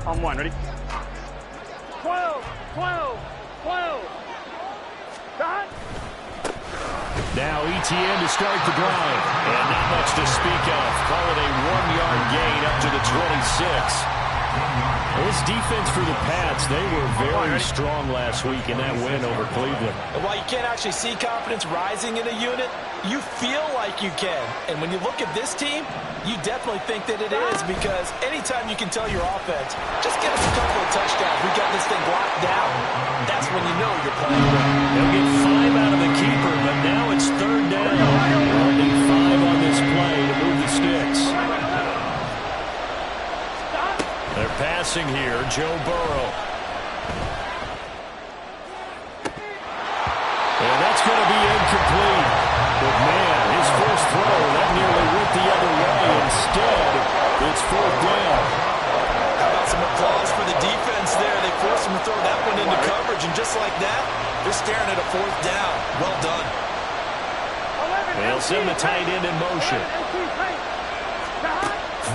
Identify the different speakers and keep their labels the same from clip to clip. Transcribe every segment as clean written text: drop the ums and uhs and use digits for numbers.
Speaker 1: On one, ready? 12, 12, 12. Done.
Speaker 2: Now ETN to start the drive. And not much to speak of. Call it a 1-yard gain up to the 26. This defense for the Pats, they were very strong last week in that win over Cleveland.
Speaker 3: And while you can't actually see confidence rising in a unit, you feel like you can. And when you look at this team, you definitely think that it is, because anytime you can tell your offense, just get us a couple of touchdowns, we got this thing locked down, that's when you know you're playing well.
Speaker 2: They'll get 5 out of the keeper, but now it's 3rd down. They'll need 5 on this play to move the sticks. They're passing here, Joe Burrow. And that's going to be incomplete. But man, his first throw, that nearly went the other way. Instead, it's 4th down.
Speaker 3: How about some applause for the defense there? They forced him to throw that one into coverage, and just like that, they're staring at a 4th down. Well done.
Speaker 2: They'll send the tight end in motion.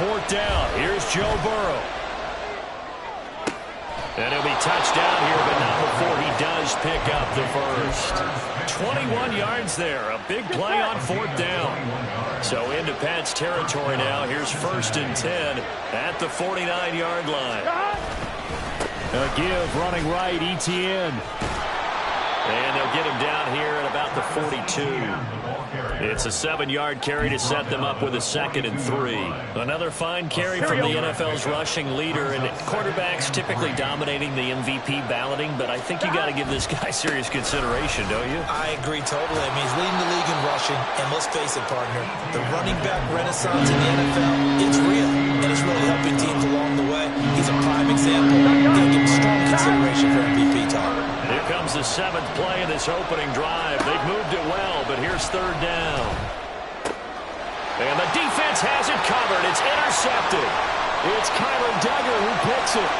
Speaker 2: 4th down. Here's Joe Burrow. And he'll be touched down here, but not before he does pick up the first. 21 yards there. A big play on 4th down. So into Pat's territory now. Here's 1st and 10 at the 49-yard line. A give running right, ETN. And they'll get him down here at about the 42. It's a 7-yard carry to set them up with a 2nd and 3. Another fine carry from the NFL's rushing leader, and quarterbacks typically dominating the MVP balloting, but I think you got to give this guy serious consideration, don't you?
Speaker 3: I agree totally. I mean, he's leading the league in rushing, and let's face it, partner, the running back renaissance in the NFL, it's real, and it's really helping teams along the way. He's a prime example. They'll give him strong consideration for MVP talk.
Speaker 2: Here comes the 7th play of this opening drive. They've moved it well, but here's 3rd down. And the defense has it covered. It's intercepted. It's Kyler Duggar who picks it.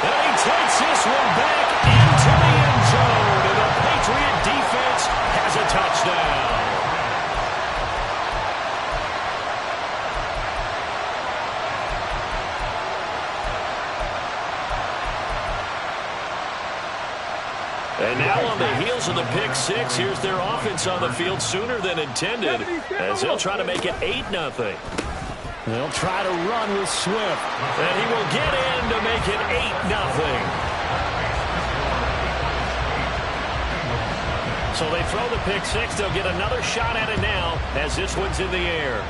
Speaker 2: And he takes this one back into the end zone. And the Patriot defense has a touchdown. And now on the heels of the pick 6, here's their offense on the field sooner than intended, as they'll try to make it 8-0. They'll try to run with Swift, and he will get in to make it 8-0. So they throw the pick 6. They'll get another shot at it now as this one's in the air.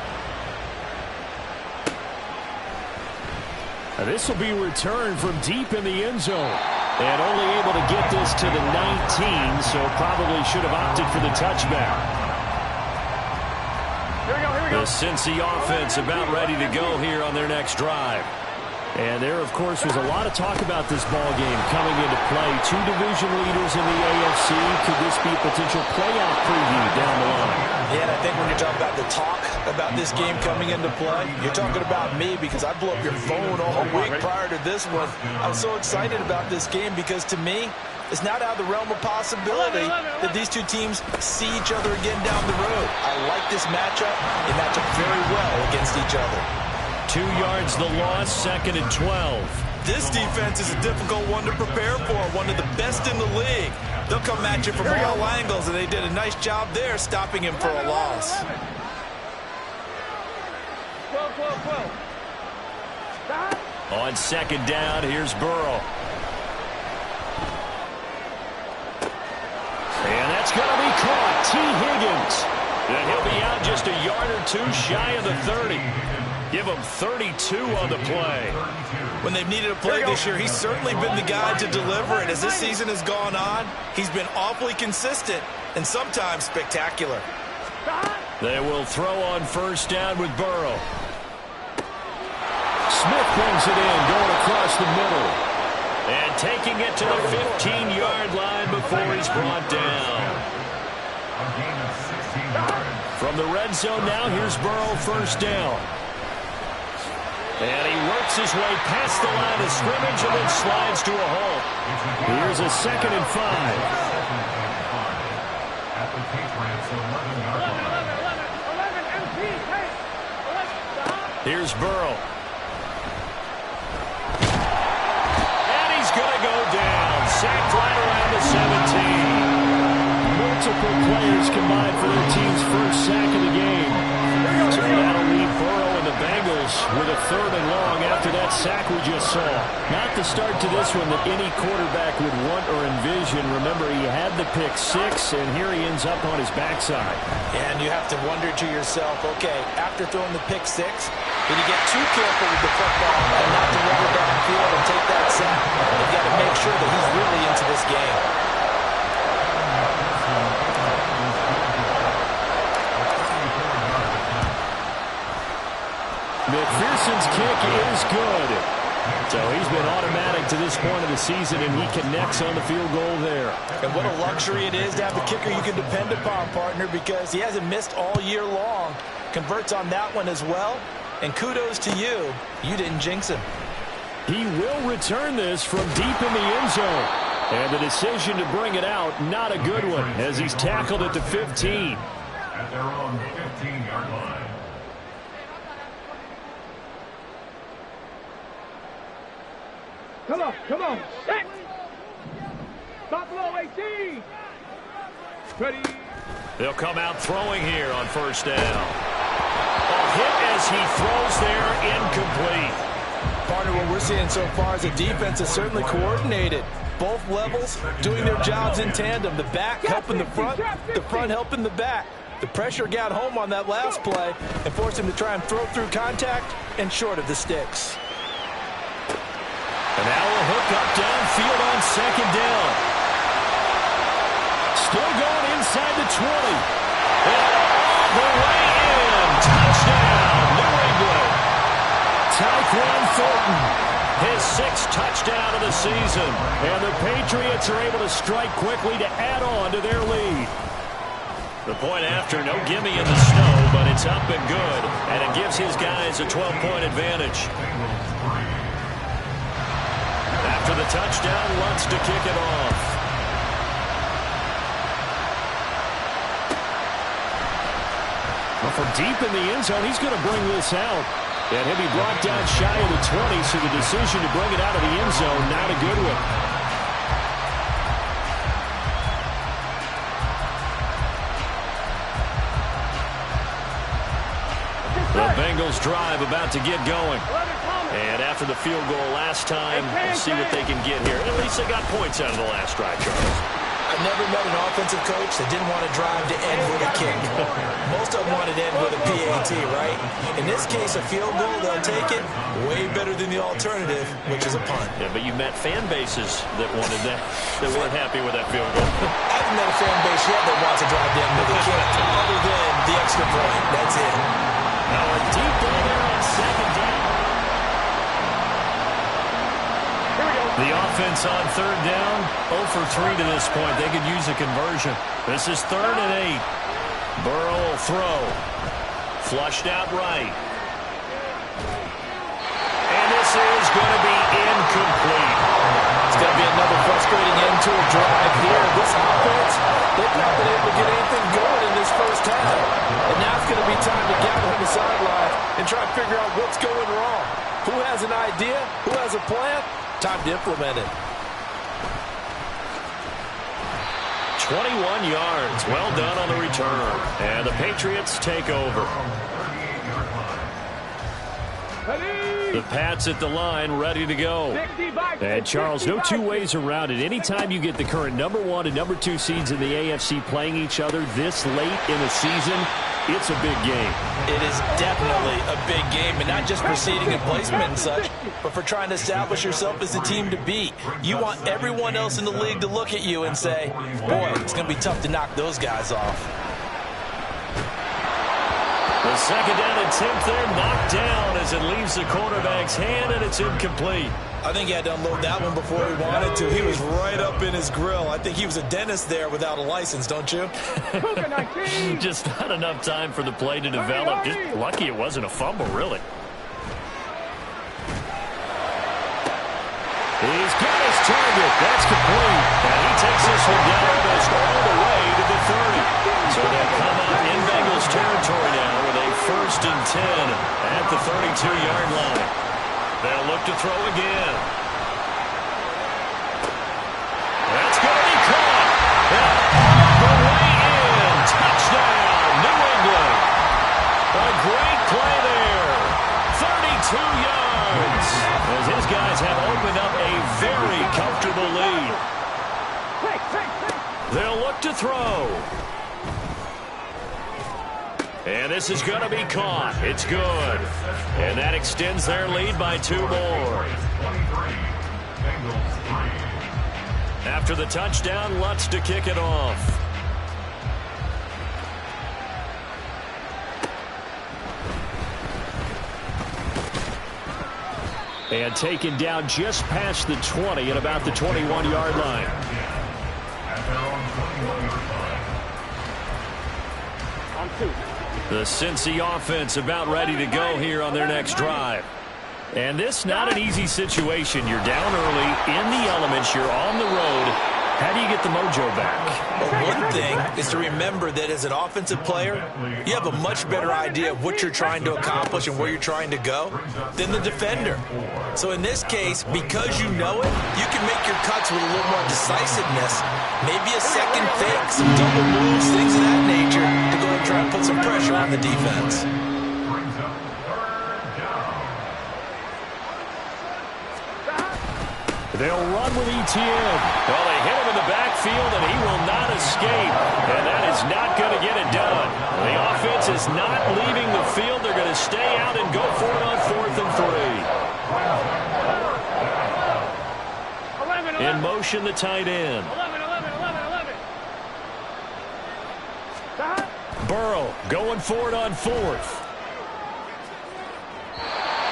Speaker 2: And this will be returned from deep in the end zone. And only able to get this to the 19, so probably should have opted for the touchback.
Speaker 1: Here we go.
Speaker 2: The Cincy offense about ready to go here on their next drive. And there, of course, was a lot of talk about this ball game coming into play. 2 division leaders in the AFC. Could this be a potential playoff preview down the line?
Speaker 3: Yeah, and I think when you're talking about the talk about this game coming into play, you're talking about me, because I blew up your phone all week prior to this one. I'm so excited about this game because, to me, it's not out of the realm of possibility that these two teams see each other again down the road. I like this matchup. They match up very well against each other.
Speaker 2: 2 yards the loss, 2nd and 12.
Speaker 3: This defense is a difficult one to prepare for, one of the best in the league. They'll come at you from all angles, and they did a nice job there stopping him for a loss.
Speaker 1: 12.
Speaker 2: On 2nd down, here's Burrow. And that's going to be caught. T. Higgins. And he'll be out just a yard or 2 shy of the 30. Give him 32 on the play.
Speaker 3: When they've needed a play this year, he's certainly been the guy to deliver it. As this season has gone on, he's been awfully consistent and sometimes spectacular.
Speaker 2: They will throw on 1st down with Burrow. Smith brings it in, going across the middle. And taking it to the 15-yard line before he's brought down. From the red zone now, here's Burrow, 1st down. And he works his way past the line of scrimmage and then slides to a halt. Here's a 2nd and 5. Here's Burrow. sacked right around the 17.
Speaker 4: Multiple players combined for their team's first sack of the game.
Speaker 2: So that'll leave Burrow and the Bengals with a 3rd and long after that sack we just saw.
Speaker 4: Not the start to this one that any quarterback would want or envision. Remember, he had the pick 6, and here he ends up on his backside.
Speaker 3: And you have to wonder to yourself, okay, after throwing the pick 6, did he get too careful with the football and not deliver downfield and take that sack? You've got to make sure that he's really into this game.
Speaker 4: McPherson's kick is good. So he's been automatic to this point of the season, and he connects on the field goal there.
Speaker 3: And what a luxury it is to have a kicker you can depend upon, partner, because he hasn't missed all year long. Converts on that one as well. And kudos to you. You didn't jinx him.
Speaker 4: He will return this from deep in the end zone. And the decision to bring it out, not a good one, as he's tackled at the 15.
Speaker 5: At their own 15-yard line.
Speaker 1: Come on. Set. Stop below 18. Ready.
Speaker 2: They'll come out throwing here on 1st down. A hit as he throws there, incomplete.
Speaker 3: Partner, what we're seeing so far is the defense is certainly coordinated. Both levels doing their jobs in tandem. The back helping the front helping the back. The pressure got home on that last play and forced him to try and throw through contact and short of the sticks.
Speaker 2: And now a hook up downfield on 2nd down.
Speaker 4: Still going inside the 20.
Speaker 2: And all the way in. Touchdown, New England.
Speaker 4: Tyquan Thornton.
Speaker 2: His 6th touchdown of the season.
Speaker 4: And the Patriots are able to strike quickly to add on to their lead.
Speaker 2: The point after, no gimme in the snow, but it's up and good. And it gives his guys a 12-point advantage. After the touchdown, Lutz to kick it off.
Speaker 4: Well, from deep in the end zone, he's going to bring this out. And he'll be brought down shy of the 20, so the decision to bring it out of the end zone, not a good one.
Speaker 2: The Bengals drive about to get going. And after the field goal last time, we'll see what they can get here. At least they got points out of the last drive, Charles.
Speaker 3: I've never met an offensive coach that didn't want to drive to end with a kick. Most of them wanted to end with a PAT, right? In this case, a field goal, they'll take it. Way better than the alternative, which is a punt.
Speaker 2: Yeah, but you met fan bases that wanted that, that weren't happy with that field goal.
Speaker 3: I haven't met a fan base yet that wants to drive to end with a kick, other than the extra point. That's it.
Speaker 2: Now a deep ball there on 2nd down. The offense on 3rd down, 0 for 3 to this point. They could use a conversion. This is 3rd and 8. Burrow will throw. Flushed out right. And this is going to be incomplete.
Speaker 3: It's going to be another frustrating end to a drive here. This offense, they've not been able to get anything going in this first half. And now it's going to be time to gather on the sideline and try to figure out what's going wrong. Who has an idea? Who has a plan? Time to implement it.
Speaker 2: 21 yards. Well done on the return. And the Patriots take over. The Pats at the line, ready to go.
Speaker 4: And Charles, no two ways around it. Anytime you get the current number 1 and number 2 seeds in the AFC playing each other this late in the season, it's a big game.
Speaker 3: It is definitely a big game, and not just for seeding and placement and such, but for trying to establish yourself as the team to beat. You want everyone else in the league to look at you and say, boy, it's going to be tough to knock those guys off.
Speaker 2: The 2nd down attempt there knocked down as it leaves the quarterback's hand, and it's incomplete.
Speaker 3: I think he had to unload that one before he wanted to. He was right up in his grill. I think he was a dentist there without a license, don't you?
Speaker 2: Just not enough time for the play to develop. Just lucky it wasn't a fumble, really.
Speaker 4: He's got his target. That's complete.
Speaker 2: And he takes this one down almost all the way to the 30. So they'll come out in Bengals territory now with a 1st and 10 at the 32-yard line. They'll look to throw again. comfortable lead. They'll look to throw. And this is going to be caught. It's good. And that extends their lead by 2 more. After the touchdown, Lutz to kick it off.
Speaker 4: And taken down just past the 20 at about the 21-yard line.
Speaker 2: The Cincy offense about ready to go here on their next drive. And this not an easy situation. You're down early, in the elements, you're on the road. How do you get the mojo back?
Speaker 3: Well, one thing is to remember that as an offensive player, you have a much better idea of what you're trying to accomplish and where you're trying to go than the defender. So in this case, because you know it, you can make your cuts with a little more decisiveness. Maybe a second fake, some double moves, things of that nature to go and try and put some pressure on the defense.
Speaker 4: They'll run with ETN.
Speaker 2: Well, they hit him in the backfield, and he will not escape. And that is not going to get it done. The offense is not leaving the field. They're going to stay out and go for it on 4th and 3. In motion, the tight end. Burrow going for it on 4th.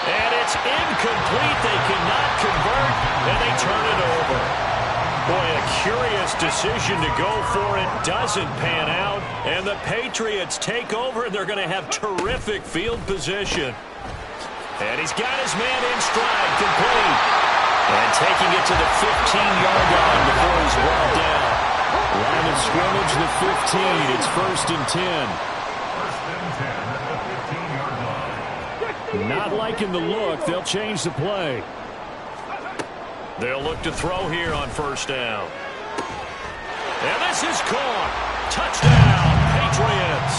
Speaker 2: And it's incomplete. They cannot convert, and they turn it over. Boy, a curious decision to go for it. Doesn't pan out, and the Patriots take over, and they're going to have terrific field position. And he's got his man in stride, complete. And taking it to the 15-yard line before he's brought down. Line of scrimmage, the 15. It's 1st and 10. Not liking the look. They'll change the play. They'll look to throw here on 1st down. And this is caught. Touchdown, Patriots.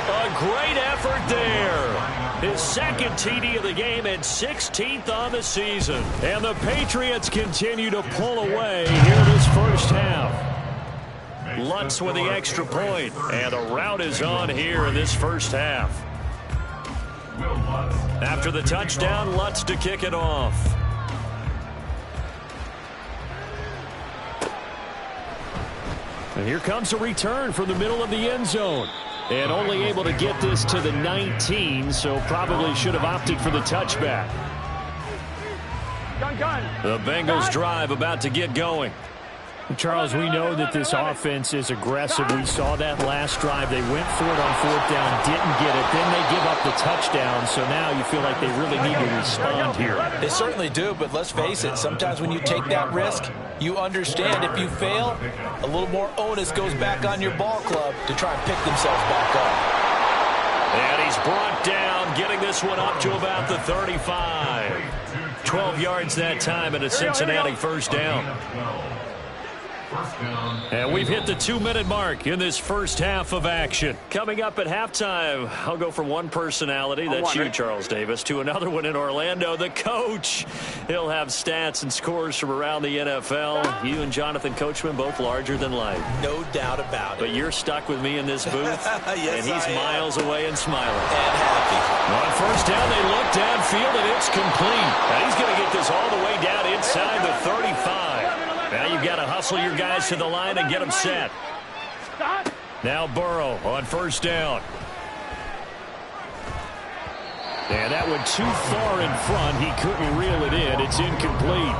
Speaker 2: A great effort there. His 2nd TD of the game and 16th on the season. And the Patriots continue to pull away here this first half. Lutz with the extra point. And the route is on here in this first half. After the touchdown, Lutz to kick it off. And here comes a return from the middle of the end zone. And only able to get this to the 19, so probably should have opted for the touchback. The Bengals drive about to get going.
Speaker 4: Charles, we know that this offense is aggressive. We saw that last drive. They went for it on 4th down, didn't get it. Then they give up the touchdown, so now you feel like they really need to respond here.
Speaker 3: They certainly do, but let's face it, sometimes when you take that risk, you understand if you fail, a little more onus goes back on your ball club to try and pick themselves back up.
Speaker 2: And he's brought down, getting this one up to about the 35. 12 yards that time and a Cincinnati 1st down. And we've hit the 2-minute mark in this first half of action. Coming up at halftime, I'll go from one personality, that's you, Charles Davis, to another one in Orlando, the coach. He'll have stats and scores from around the NFL. You and Jonathan Coachman, both larger than life.
Speaker 3: No doubt about it.
Speaker 2: But you're stuck with me in this booth,
Speaker 3: yes,
Speaker 2: and he's miles away and smiling.
Speaker 3: And happy.
Speaker 2: On 1st down, they look downfield, and it's complete. And he's going to get this all the way down inside the 35. Now you've got to hustle your guys to the line and get them set. Now Burrow on 1st down. And that went too far in front. He couldn't reel it in. It's incomplete.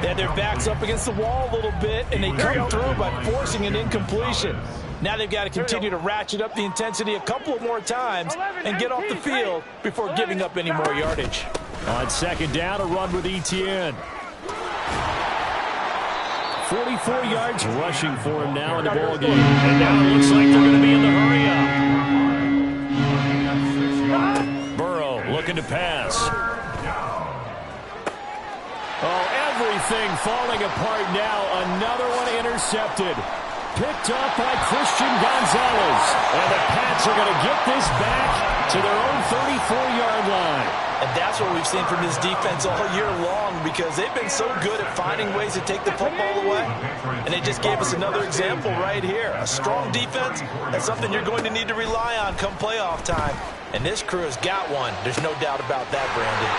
Speaker 3: They had their backs up against the wall a little bit, and they come through by forcing an incompletion. Now they've got to continue to ratchet up the intensity a couple of more times and get off the field before giving up any more yardage.
Speaker 4: On 2nd down, a run with ETN. 44 yards rushing for him now in the ball game.
Speaker 2: And now it looks like they're going to be in the hurry up. Burrow looking to pass.
Speaker 4: Oh, everything falling apart now. Another one intercepted. Picked up by Christian Gonzalez. And the Pats are going to get this back to their own 34-yard line.
Speaker 3: And that's what we've seen from this defense all year long, because they've been so good at finding ways to take the football away. And they just gave us another example right here. A strong defense, that's something you're going to need to rely on come playoff time. And this crew has got one. There's no doubt about that, Brandon.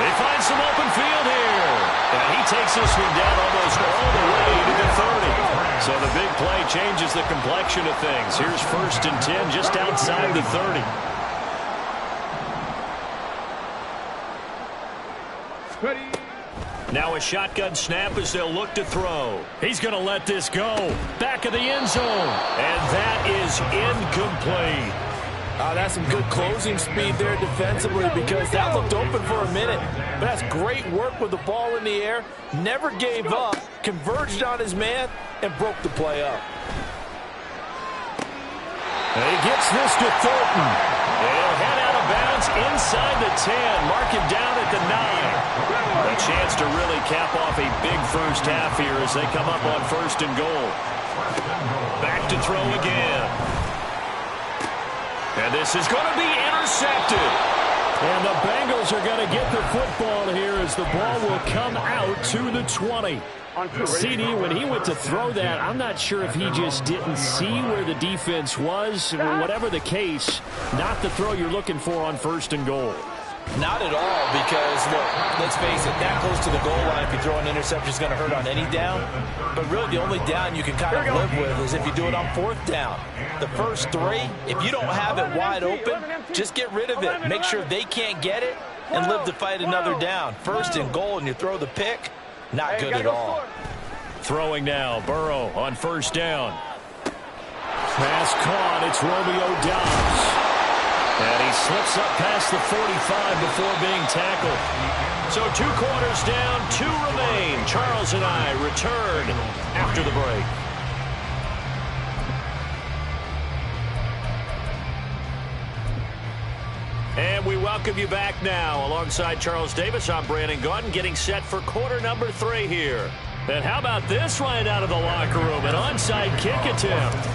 Speaker 2: They find some open field here. And he takes this one down almost all the way to the 30. So the big play changes the complexion of things. Here's 1st and 10 just outside the 30. Now a shotgun snap as they'll look to throw. He's going to let this go. Back of the end zone. And that is incomplete.
Speaker 3: That's some good closing speed there defensively, because that looked open for a minute. But that's great work with the ball in the air. Never gave up, converged on his man, and broke the play up.
Speaker 2: And he gets this to Thornton. He'll head out of bounds inside the 10. Mark him down at the 9. A chance to really cap off a big first half here as they come up on 1st and goal. Back to throw again. And this is going to be intercepted.
Speaker 4: And the Bengals are going to get the football here as the ball will come out to the 20. CD, when he went to throw that, I'm not sure if he just didn't see where the defense was. Whatever the case, not the throw you're looking for on 1st and goal.
Speaker 3: Not at all, because, look, let's face it, that close to the goal line, if you throw an interception, is going to hurt on any down. But really, the only down you can kind of live with is if you do it on 4th down. The first 3, if you don't have it wide open, just get rid of it. Make sure they can't get it and live to fight another down. 1st and goal, and you throw the pick, not good at all.
Speaker 2: Throwing now, Burrow on 1st down.
Speaker 4: Pass caught, it's Romeo Doubs.
Speaker 2: And he slips up past the 45 before being tackled. So 2 quarters down, 2 remain. Charles and I return after the break. And we welcome you back now. Alongside Charles Davis, I'm Brandon Gaudin, getting set for quarter number 3 here. And how about this right out of the locker room? An onside kick attempt.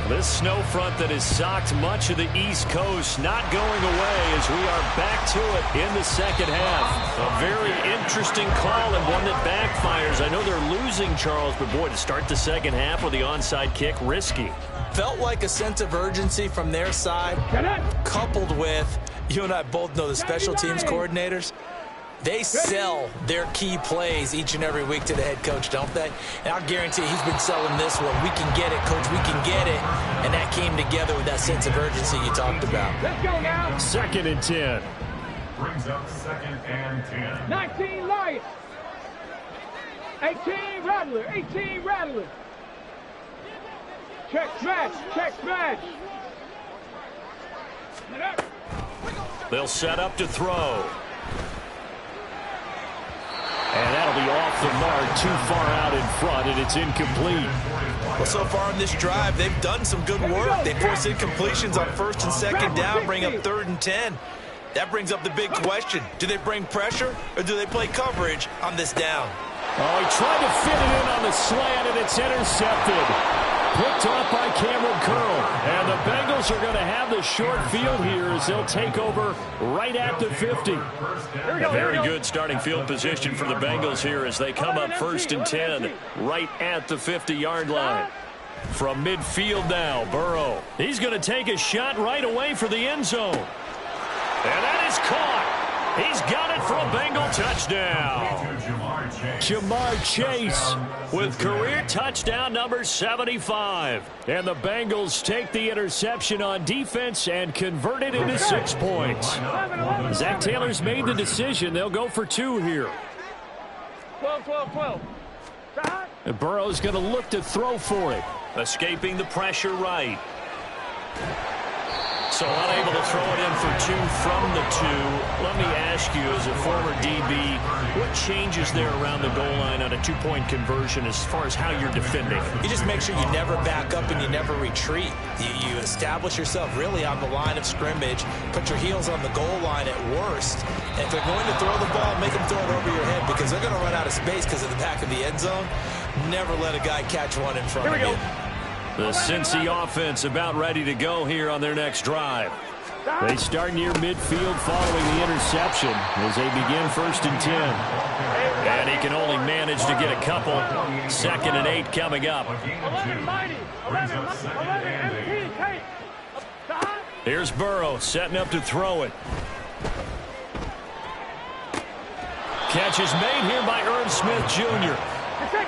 Speaker 2: This snow front that has socked much of the East Coast not going away as we are back to it in the second half. A very interesting call and one that backfires. I know they're losing, Charles, but boy, to start the second half with the onside kick, risky.
Speaker 3: Felt like a sense of urgency from their side, coupled with, you and I both know the special teams coordinators. They sell their key plays each and every week to the head coach, don't they? And I'll guarantee he's been selling this one. We can get it, coach. We can get it. And that came together with that sense of urgency you talked about.
Speaker 1: Let's go now.
Speaker 4: 2nd and 10.
Speaker 5: Brings up 2nd and 10.
Speaker 1: 19 Lions. 18 Rattler. 18 Rattler. Check smash. Check smash.
Speaker 2: They'll set up to throw.
Speaker 4: And that'll be off the mark, too far out in front, and it's incomplete.
Speaker 3: Well, so far in this drive, they've done some good work. They force incompletions on 1st and 2nd down, bring up 3rd and 10. That brings up the big question. Do they bring pressure, or do they play coverage on this down?
Speaker 4: Oh, he tried to fit it in on the slant, and it's intercepted. Picked off by Cameron Curl. And the Bengals are going to have the short field here as they'll take over right at the 50.
Speaker 2: A very good starting field position for the Bengals here as they come up 1st and 10 right at the 50-yard line. From midfield now, Burrow. He's going to take a shot right away for the end zone. And that is caught. He's got it for a Bengal touchdown.
Speaker 4: Jamar Chase
Speaker 2: with career touchdown number 75.
Speaker 4: And the Bengals take the interception on defense and convert it into 6 points. Zach Taylor's made the decision. They'll go for 2 here.
Speaker 1: 12.
Speaker 4: And Burrow's going to look to throw for it.
Speaker 2: Escaping the pressure right. So unable to throw it in for 2 from the 2. Let me ask you, as a former DB, what changes there around the goal line on a 2-point conversion as far as how you're defending?
Speaker 3: You just make sure you never back up and you never retreat. You establish yourself really on the line of scrimmage, put your heels on the goal line at worst. And if they're going to throw the ball, make them throw it over your head because they're going to run out of space because of the back of the end zone. Never let a guy catch one in front of you.
Speaker 2: The Cincy offense about ready to go here on their next drive.
Speaker 4: They start near midfield following the interception as they begin 1st and 10.
Speaker 2: And he can only manage to get a couple. 2nd and 8 coming up.
Speaker 1: 11 mighty. 11 MT. Kate.
Speaker 2: Here's Burrow setting up to throw it. Catch is made here by Irv Smith Jr.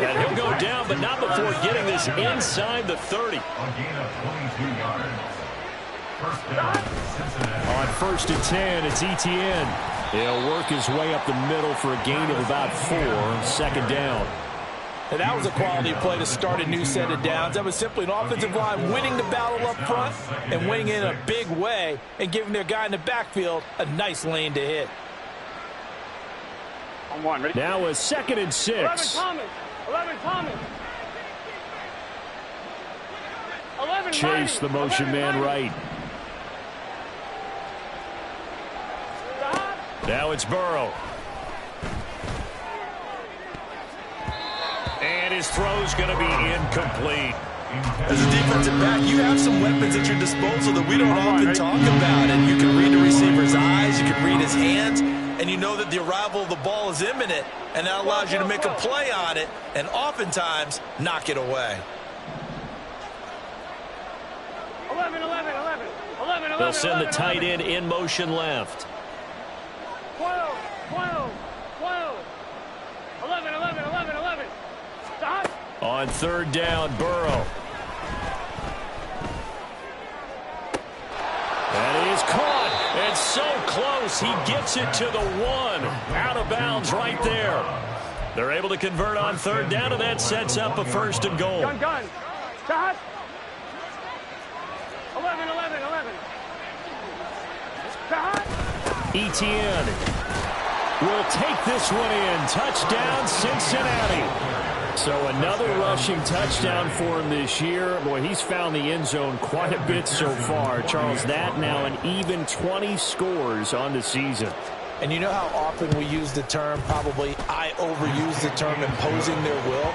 Speaker 2: And he'll go down, but not before getting this inside the 30.
Speaker 4: On 1st and 10, it's Etienne. He'll work his way up the middle for a gain of about 4. 2nd down.
Speaker 3: And that was a quality play to start a new set of downs. That was simply an offensive line winning the battle up front and winning in a big way and giving their guy in the backfield a nice lane to hit.
Speaker 4: Now a 2nd and 6.
Speaker 1: 11 Thomas. 11 Thomas. 11
Speaker 4: Chase, the motion man right.
Speaker 2: Now it's Burrow. And his throw's going to be incomplete.
Speaker 3: As a defensive back, you have some weapons at your disposal that we don't often talk about. And you can read the receiver's eyes, you can read his hands, and you know that the arrival of the ball is imminent, and that allows you to make a play on it and oftentimes knock it away.
Speaker 1: 11.
Speaker 2: They'll send the tight end in motion left.
Speaker 1: 12. 11. Stop.
Speaker 2: On 3rd down, Burrow. That is caught. And so close. He gets it to the 1. Out of bounds right there. They're able to convert on 3rd down, and that sets up a 1st and goal.
Speaker 1: Gun. Stop. 11. Stop.
Speaker 4: Etienne will take this one in. Touchdown, Cincinnati. So another rushing touchdown for him this year. Boy, he's found the end zone quite a bit so far. Charles, that now an even 20 scores on the season.
Speaker 3: And you know how often we use the term, probably I overuse the term, imposing their will?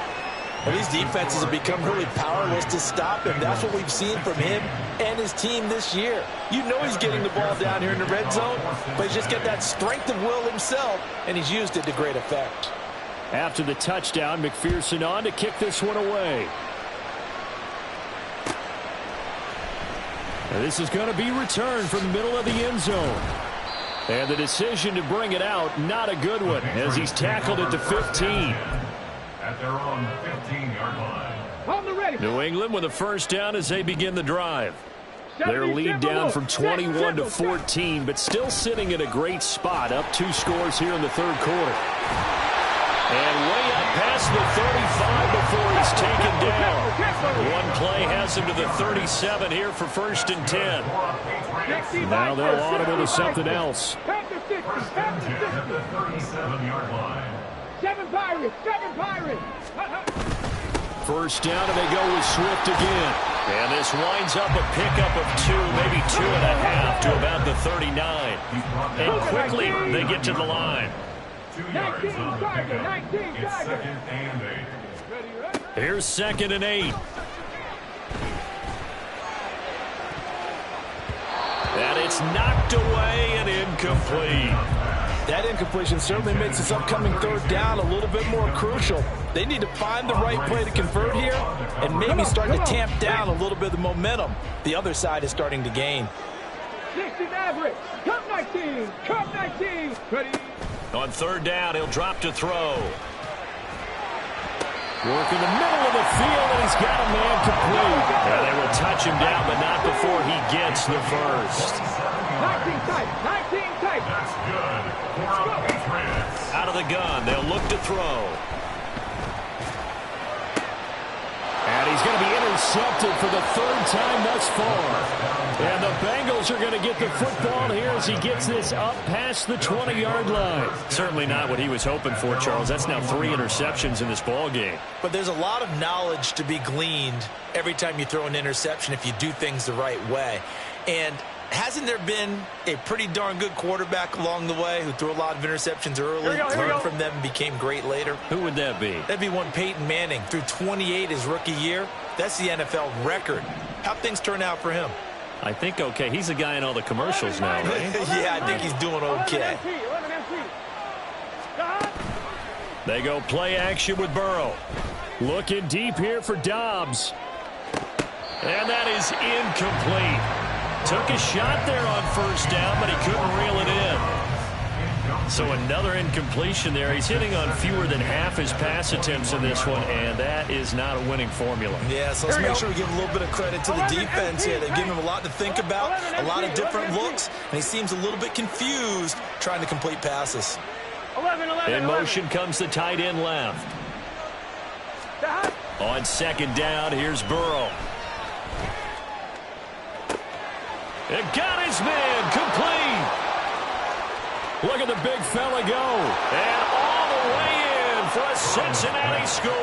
Speaker 3: Well, these defenses have become really powerless to stop him. That's what we've seen from him and his team this year. You know he's getting the ball down here in the red zone, but he's just got that strength of will himself, and he's used it to great effect.
Speaker 4: After the touchdown, McPherson on to kick this one away. Now this is going to be returned from the middle of the end zone. And the decision to bring it out, not a good one, as he's tackled at the 15.
Speaker 5: At their own 15-yard line.
Speaker 1: Hold the ready.
Speaker 2: New England with a 1st down as they begin the drive. Their lead down from 21 to 14, but still sitting in a great spot, up 2 scores here in the 3rd quarter. And way up past the 35 before he's taken down. One play has him to the 37 here for 1st and 10.
Speaker 4: Now they'll audible to something else.
Speaker 1: Back to 50.
Speaker 5: At the 37-yard line.
Speaker 1: 7 Pirates.
Speaker 2: 1st down, and they go with Swift again. And this winds up a pickup of 2, maybe 2.5 to about the 39. And quickly they get to the line.
Speaker 5: 2 yards on the pickup. It's 2nd and 8.
Speaker 2: Here's 2nd and 8. And it's knocked away and incomplete.
Speaker 3: That incompletion certainly makes this upcoming 3rd down a little bit more crucial. They need to find the right play to convert here and maybe start to tamp down a little bit of the momentum the other side is starting to gain.
Speaker 1: 60 average. Cup 19. Ready.
Speaker 2: On 3rd down, he'll drop to throw.
Speaker 4: Work in the middle of the field, and he's got a man complete.
Speaker 2: And they will touch him down, but not before he gets the 1st.
Speaker 1: 19 tight.
Speaker 5: That's good for a Patriots.
Speaker 2: Out of the gun, they'll look to throw.
Speaker 4: And he's going to be intercepted for the 3rd time thus far. And the Bengals are going to get the football here as he gets this up past the 20-yard line.
Speaker 2: Certainly not what he was hoping for, Charles. That's now 3 interceptions in this ball game.
Speaker 3: But there's a lot of knowledge to be gleaned every time you throw an interception if you do things the right way. And hasn't there been a pretty darn good quarterback along the way who threw a lot of interceptions early, learned from them, and became great later?
Speaker 2: Who would that be?
Speaker 3: That'd be one Peyton Manning. Threw 28 his rookie year. That's the NFL record. How'd things turn out for him?
Speaker 4: I think okay. He's a guy in all the commercials now, right?
Speaker 3: Yeah, I think he's doing okay.
Speaker 4: They go play action with Burrow. Looking deep here for Dobbs. And that is incomplete. Took a shot there on first down, but he couldn't reel it in. So another incompletion there. He's hitting on fewer than half his pass attempts in this one, and that is not a winning formula.
Speaker 3: Yeah, so let's make sure we give a little bit of credit to the defense here. They've given him a lot to think about, a lot of different looks, and he seems a little bit confused trying to complete passes.
Speaker 4: In motion comes the tight end left. On second down, here's Burrow. It got his man complete. Look at the big fella go. And all the way in for a Cincinnati score.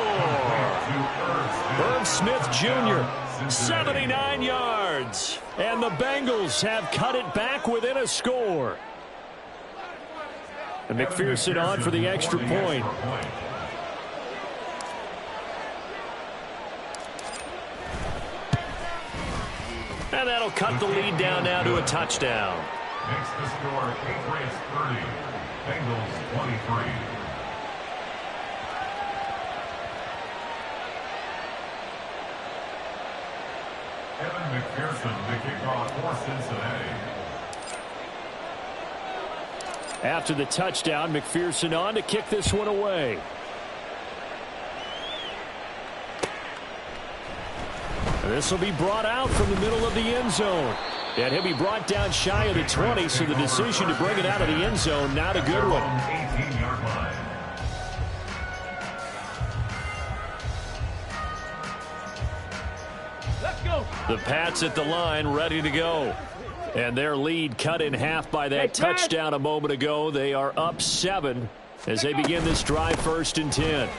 Speaker 4: Irv Smith Jr., 79 yards. And the Bengals have cut it back within a score. And McPherson on for the extra point. And that'll cut the lead down now to a touchdown.
Speaker 1: Makes the score Patriots 30, Bengals 23. Evan McPherson, the kickoff for Cincinnati.
Speaker 4: After the touchdown, McPherson on to kick this one away. This will be brought out from the middle of the end zone. And he'll be brought down shy of the 20, so the decision to bring it out of the end zone, not a good one.
Speaker 1: 18-yard line.
Speaker 5: Let's go.
Speaker 4: The Pats at the line, ready to go. And their lead cut in half by that touchdown a moment ago. They are up 7 as they begin this drive, 1st and 10.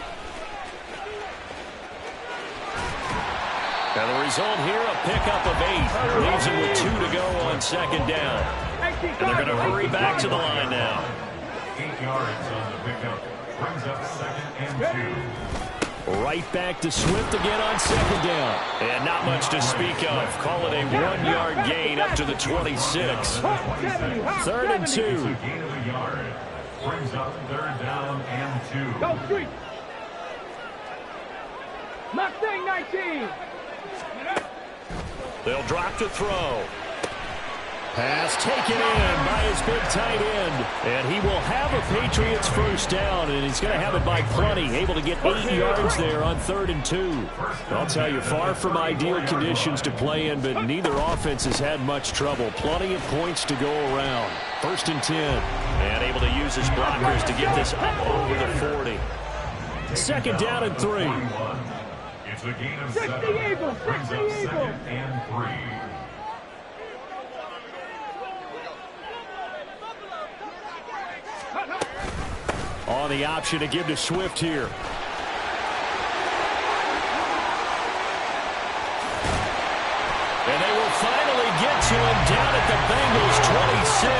Speaker 4: And the result here, a pickup of 8. Leaves them with 2 to go on second down. And they're going to hurry back to the line now.
Speaker 1: 8 yards on the pickup. Brings up 2nd and 2.
Speaker 4: Right back to Swift again on second down. And not much to speak of. Call it a 1-yard gain up to the 26. 3rd and 2.
Speaker 1: Gain of a yard. Brings up 3rd down and 2.
Speaker 5: Go street. Mustang 19.
Speaker 4: They'll drop to throw. Pass taken in by his big tight end. And he will have a Patriots first down, and he's going to have it by plenty. Able to get 8 yards there on 3rd and 2. I'll tell you, far from ideal conditions to play in, but neither offense has had much trouble. Plenty of points to go around. 1st and 10. And able to use his blockers to get this up over the 40. 2nd down and 3.
Speaker 1: It's a gain of 7. Brings up 2nd and 3.
Speaker 4: On the option to give to Swift here. And they will finally get to him down at the Bengals 26.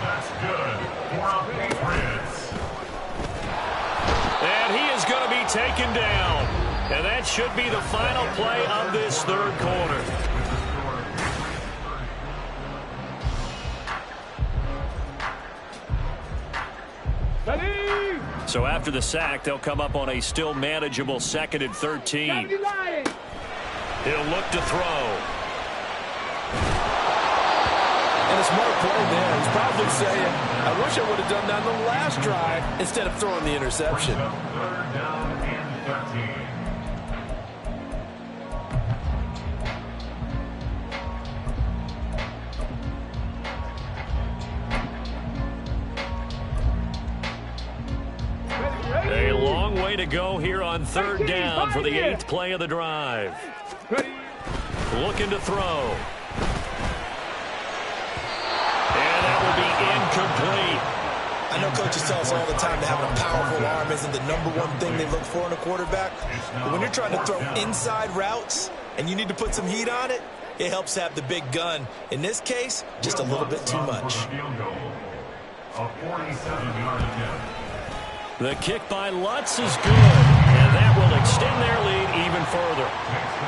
Speaker 1: That's good for our Patriots.
Speaker 4: And he is going to be taken down. And that should be the final play of this 3rd quarter. So after the sack, they'll come up on a still manageable 2nd and 13. He'll look to throw.
Speaker 3: And a smart play there. He's probably saying, I wish I would have done that on the last drive instead of throwing the interception.
Speaker 1: 3rd down and 13.
Speaker 4: A long way to go here on 3rd down for the 8th play of the drive. Looking to throw. And that will be incomplete.
Speaker 3: I know coaches tell us all the time that having a powerful arm isn't the #1 thing they look for in a quarterback. But when you're trying to throw inside routes and you need to put some heat on it, it helps have the big gun. In this case, just a little bit too much.
Speaker 1: A 47-yard attempt.
Speaker 4: The kick by Lutz is good. And
Speaker 2: that will extend their lead even further.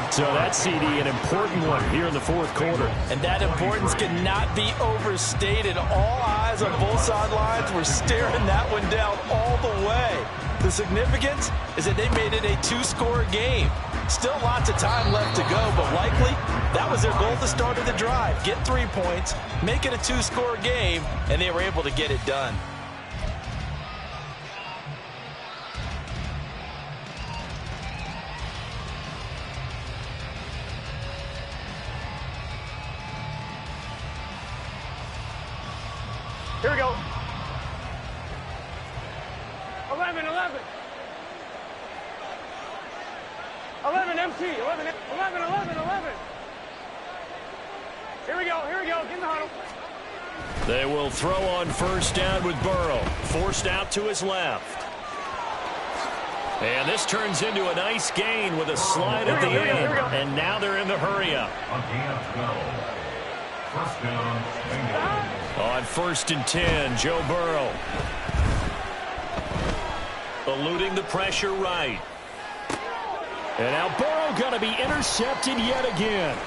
Speaker 2: So that CD, an important one here in the fourth quarter.
Speaker 3: And that importance cannot be overstated. All eyes on both sidelines were staring that one down all the way. The significance is that they made it a two-score game. Still lots of time left to go, but likely that was their goal at the start of the drive. Get 3 points, make it a two-score game, and they were able to get it done.
Speaker 5: Here we go. 11, 11. 11 MT, 11, 11, 11, 11. Here we go, get in the huddle.
Speaker 2: They will throw on first down with Burrow. Forced out to his left. And this turns into a nice gain with a slide at the end. And now they're in the hurry-up.
Speaker 1: First down, Bengals.
Speaker 2: On 1st and 10, Joe Burrow. Eluding the pressure right.
Speaker 4: And now Burrow going to be intercepted yet again.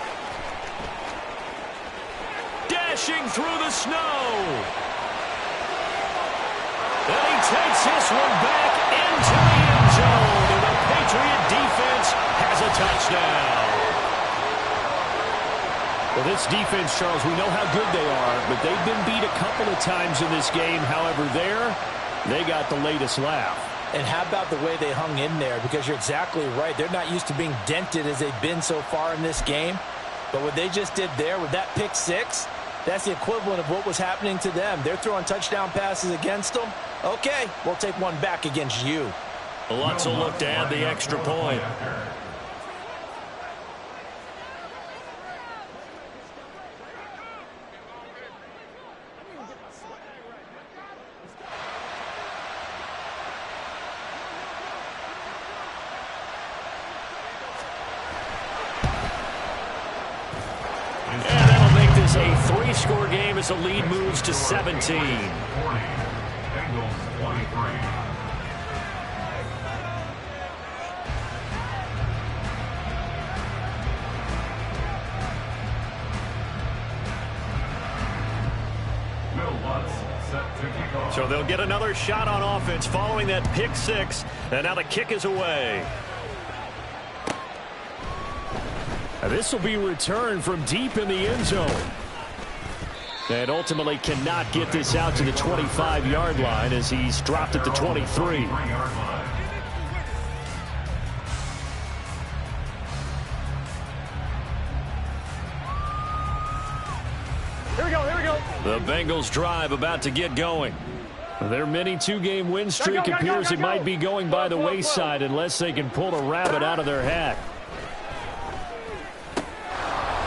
Speaker 2: Dashing through the snow. And he takes this one back into the end zone. And the Patriot defense has a touchdown.
Speaker 4: Well, this defense, Charles, we know how good they are, but they've been beat a couple of times in this game. However, they got the latest laugh.
Speaker 3: And how about the way they hung in there? Because you're exactly right. They're not used to being dented as they've been so far in this game. But what they just did there with that pick six, that's the equivalent of what was happening to them. They're throwing touchdown passes against them. Okay, we'll take one back against you.
Speaker 2: Lutz will look to add the extra point. A three-score game as the lead moves to 17.
Speaker 1: Bengals 23.
Speaker 2: So they'll get another shot on offense following that pick six. And now the kick is away.
Speaker 4: This will be returned from deep in the end zone. And ultimately cannot get this out to the 25-yard line as he's dropped at the 23.
Speaker 5: Here we go.
Speaker 2: The Bengals drive about to get going.
Speaker 4: Their mini two-game win streak appears it might be going by the wayside unless they can pull a rabbit out of their hat.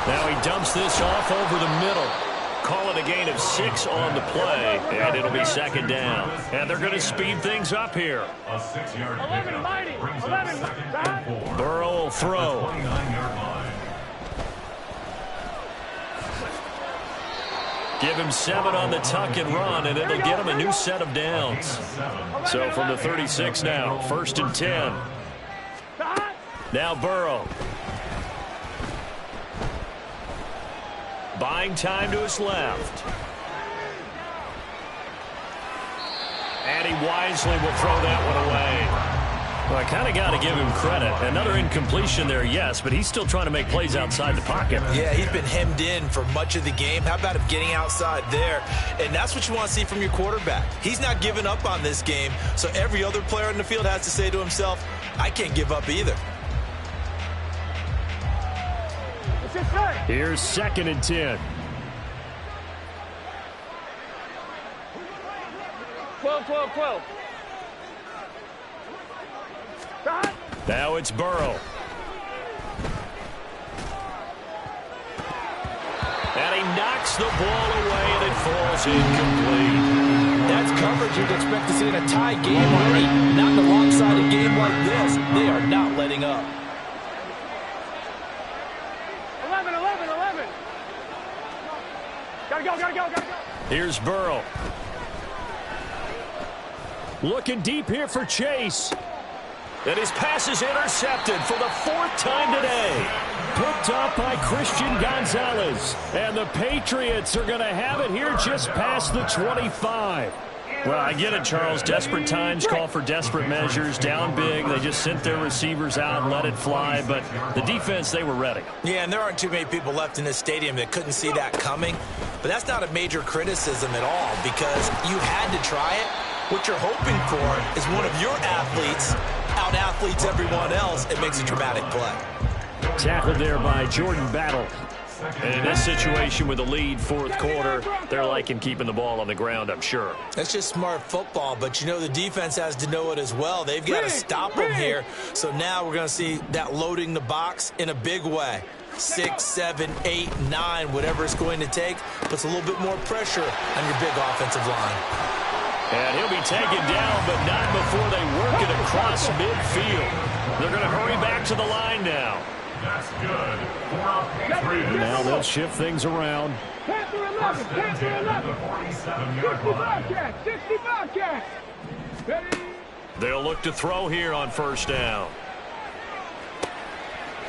Speaker 2: Now he dumps this off over the middle. Call it a gain of 6 on the play, and it'll be 2nd down. And they're going to speed things up here.
Speaker 1: A 6-yard pickup brings up 2nd and 4.
Speaker 2: Burrow will throw.
Speaker 1: 29-yard line.
Speaker 2: Give him 7 on the tuck and run, and it'll get him a new set of downs. So from the 36 now, 1st and 10. Now Burrow. Buying time to his left. And he wisely will throw that one away. Well, I kind of got to give him credit. Another incompletion there, yes, but he's still trying to make plays outside the pocket.
Speaker 3: Yeah, he's been hemmed in for much of the game. How about him getting outside there? And that's what you want to see from your quarterback. He's not giving up on this game, so every other player in the field has to say to himself, I can't give up either.
Speaker 4: Here's 2nd and 10.
Speaker 5: 12.
Speaker 2: Now it's Burrow. And he knocks the ball away, and it falls incomplete.
Speaker 3: That's coverage you'd expect to see in a tie game already. Not in a lopsided game like this. They are not letting up.
Speaker 5: 11. Gotta go.
Speaker 2: Here's Burrow.
Speaker 4: Looking deep here for Chase.
Speaker 2: And his pass is intercepted for the 4th time today.
Speaker 4: Picked up by Christian Gonzalez. And the Patriots are going to have it here just past the 25.
Speaker 2: Well, I get it, Charles. Desperate times call for desperate measures. Down big, they just sent their receivers out and let it fly. But the defense, they were ready.
Speaker 3: Yeah, and there aren't too many people left in this stadium that couldn't see that coming. But that's not a major criticism at all because you had to try it. What you're hoping for is one of your athletes out-athletes everyone else. It makes a dramatic play.
Speaker 4: Tackled there by Jordan Battle.
Speaker 2: And in this situation with the lead 4th quarter, they're liking keeping the ball on the ground, I'm sure.
Speaker 3: That's just smart football, but you know the defense has to know it as well. They've got to stop them here. So now we're going to see that loading the box in a big way. 6, 7, 8, 9, whatever it's going to take, puts a little bit more pressure on your big offensive line.
Speaker 2: And he'll be taken down, but not before they work it across midfield. They're going to hurry back to the line now.
Speaker 1: That's good.
Speaker 4: Now they'll shift things around.
Speaker 1: 11,
Speaker 5: 65 catch.
Speaker 2: They'll look to throw here on 1st down.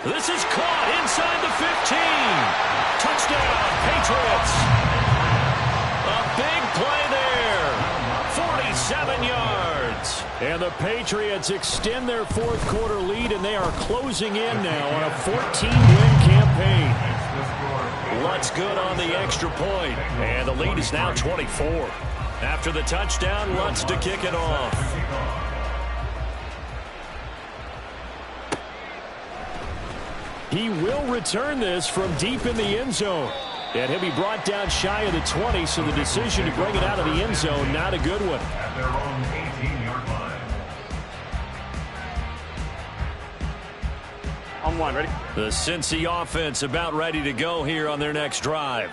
Speaker 2: This is caught inside the 15. Touchdown, Patriots. A big play there. 47 yards.
Speaker 4: And the Patriots extend their 4th quarter lead, and they are closing in now on a 14-win campaign.
Speaker 2: Lutz good on the extra point, and the lead is now 24. After the touchdown, Lutz to kick it off.
Speaker 4: He will return this from deep in the end zone. And he'll be brought down shy of the 20, so the decision to bring it out of the end zone, not a good one.
Speaker 1: At their own 18-yard line.
Speaker 6: On 1, ready?
Speaker 2: The Cincy offense about ready to go here on their next drive.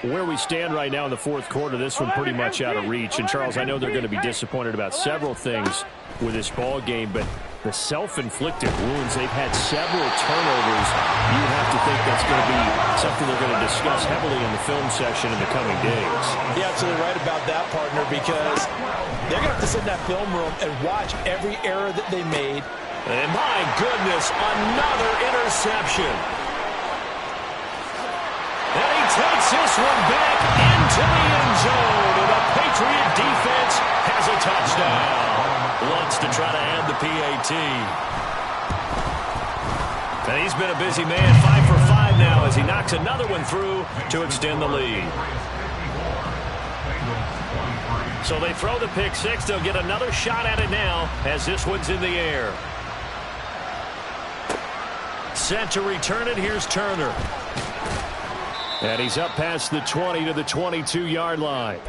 Speaker 4: Where we stand right now in the 4th quarter, this one pretty much out of reach. And, Charles, I know they're going to be disappointed about several things with this ball game, but the self-inflicted wounds, they've had several turnovers. You have to think that's going to be something they're going to discuss heavily in the film session in the coming days.
Speaker 3: You're absolutely right about that, partner, because they're going to have to sit in that film room and watch every error that they made.
Speaker 2: And my goodness, another interception. And he takes this one back into the end zone. And the Patriot defense has a touchdown. Wants to try to add the PAT. And he's been a busy man, 5 for 5 now as he knocks another one through to extend the lead. So they throw the pick 6. They'll get another shot at it now as this one's in the air. Set to return it. Here's Turner.
Speaker 4: And he's up past the 20 to the 22-yard line.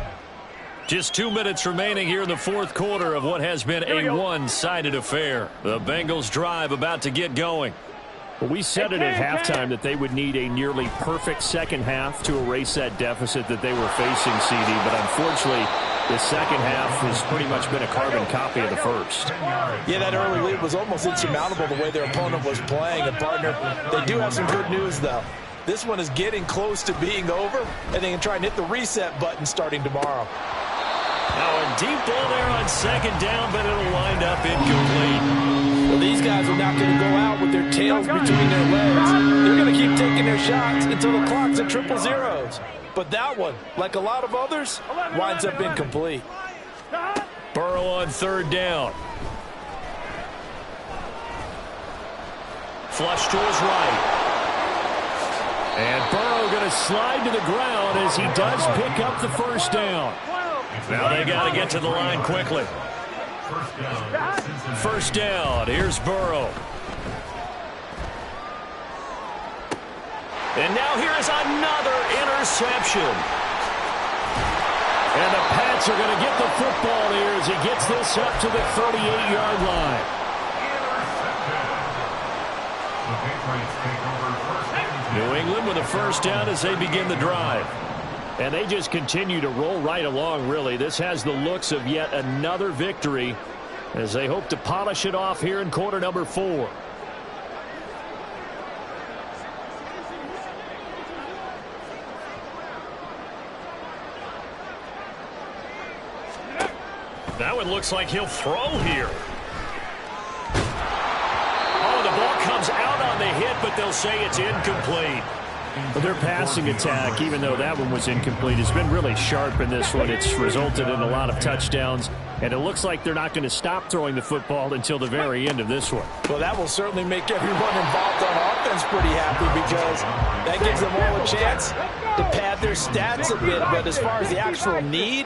Speaker 2: Just 2 minutes remaining here in the 4th quarter of what has been a one-sided affair. The Bengals drive about to get going.
Speaker 4: Well, we said it at halftime that they would need a nearly perfect second half to erase that deficit that they were facing, CD. But unfortunately, the second half has pretty much been a carbon copy of the first.
Speaker 3: Yeah, that early lead was almost insurmountable the way their opponent was playing. And, partner, they do have some good news, though. This one is getting close to being over, and they can try and hit the reset button starting tomorrow.
Speaker 2: Now a deep ball there on 2nd down, but it'll wind up incomplete.
Speaker 3: Well, these guys are not going to go out with their tails between their legs. They're going to keep taking their shots until the clock's at 000. But that one, like a lot of others, winds up incomplete.
Speaker 2: Burrow on 3rd down. Flush to his right.
Speaker 4: And Burrow going to slide to the ground as he does pick up the 1st down.
Speaker 2: Now they got to get to the line quickly. 1st down. Here's Burrow. And now here is another interception.
Speaker 4: And the Pats are going to get the football here as he gets this up to the 38-yard line.
Speaker 2: New England with a 1st down as they begin the drive.
Speaker 4: And they just continue to roll right along, really. This has the looks of yet another victory as they hope to polish it off here in quarter number 4.
Speaker 2: That one looks like he'll throw here. but they'll say it's incomplete.
Speaker 4: But their passing attack, even though that one was incomplete, has been really sharp in this one. It's resulted in a lot of touchdowns, and it looks like they're not going to stop throwing the football until the very end of this one.
Speaker 3: Well, that will certainly make everyone involved on offense pretty happy because that gives them all a chance to pad their stats a bit. But as far as the actual need,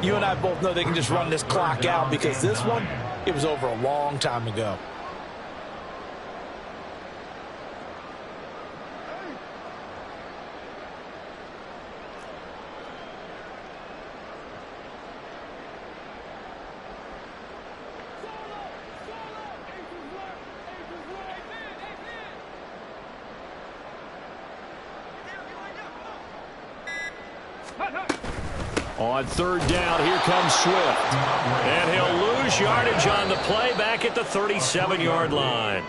Speaker 3: you and I both know they can just run this clock out because this one, it was over a long time ago.
Speaker 2: On third down, here comes Swift. And he'll lose yardage on the play back at the 37-yard line.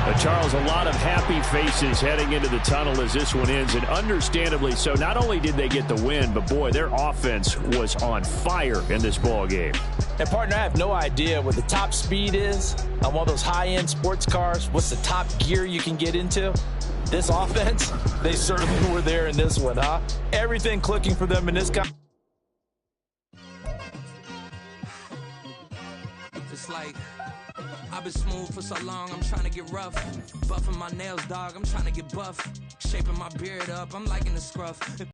Speaker 2: But Charles, a lot of happy faces heading into the tunnel as this one ends, and understandably so. Not only did they get the win, but boy, their offense was on fire in this ball game.
Speaker 3: And partner, I have no idea what the top speed is on one of those high-end sports cars. What's the top gear you can get into? This offense, they certainly were there in this one, huh? Everything clicking for them in this guy.
Speaker 6: It's like I've been smooth for so long, I'm trying to get rough. Buffing my nails, dog, I'm trying to get buff. Shaping my beard up, I'm liking the scruff.